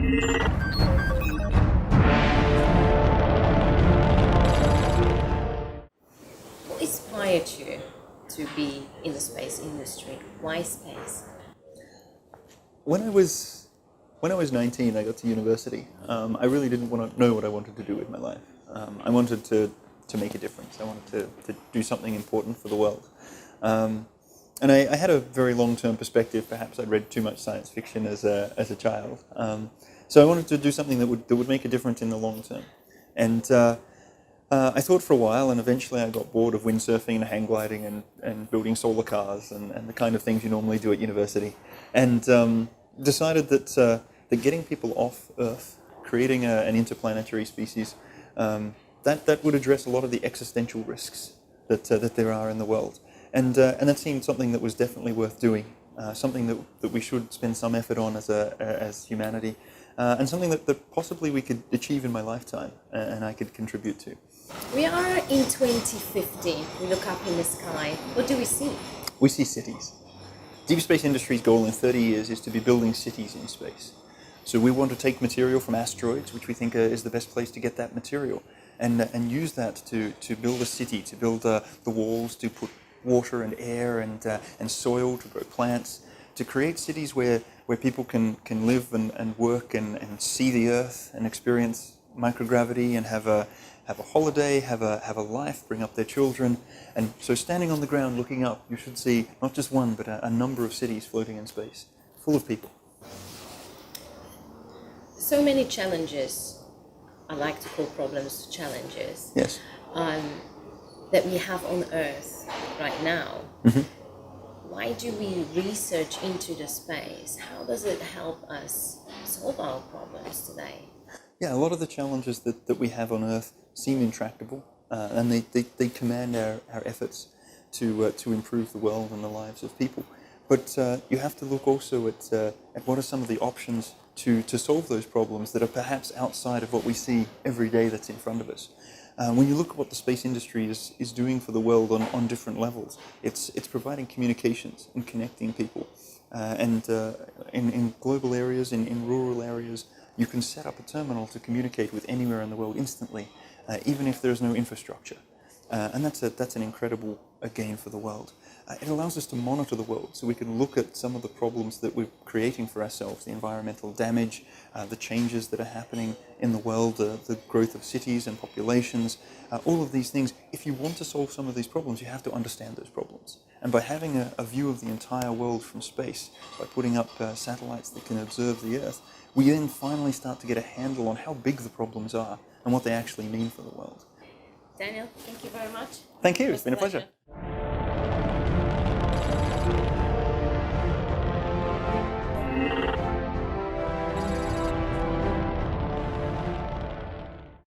What inspired you to be in the space industry? Why space? When I was 19, I got to university. I really didn't want to know what I wanted to do with my life. I wanted to make a difference. I wanted to do something important for the world. And I had a very long-term perspective. Perhaps I'd read too much science fiction as a child. So I wanted to do something that would make a difference in the long term. And I thought for a while, and eventually I got bored of windsurfing and hang gliding and building solar cars and the kind of things you normally do at university. And decided that getting people off Earth, creating an interplanetary species, that would address a lot of the existential risks that there are in the world. And that seemed something that was definitely worth doing, something that we should spend some effort on as humanity, and something that possibly we could achieve in my lifetime and I could contribute to. We are in 2050. We look up in the sky. What do we see? We see cities. Deep Space Industry's goal in 30 years is to be building cities in space. So we want to take material from asteroids, which we think is the best place to get that material, and use that to build a city, to build the walls, to put water and air and soil, to grow plants, to create cities where people can live and work and see the Earth and experience microgravity and have a holiday, have a life, bring up their children. And so standing on the ground looking up, you should see not just one, but a number of cities floating in space, full of people. So many challenges, I like to call problems challenges, Yes. that we have on Earth right now. Mm-hmm. Why do we research into the space? How does it help us solve our problems today? Yeah, a lot of the challenges that we have on Earth seem intractable, and they command our efforts to improve the world and the lives of people. But you have to look also at what are some of the options to solve those problems that are perhaps outside of what we see every day that's in front of us. When you look at what the space industry is doing for the world on different levels, it's providing communications and connecting people. In global areas, in rural areas, you can set up a terminal to communicate with anywhere in the world instantly, even if there's no infrastructure. And that's an incredible gain for the world. It allows us to monitor the world, so we can look at some of the problems that we're creating for ourselves, the environmental damage, the changes that are happening in the world, the growth of cities and populations, all of these things. If you want to solve some of these problems, you have to understand those problems. And by having a view of the entire world from space, by putting up satellites that can observe the Earth, we then finally start to get a handle on how big the problems are and what they actually mean for the world. Daniel, thank you very much. Thank you. It's been a pleasure.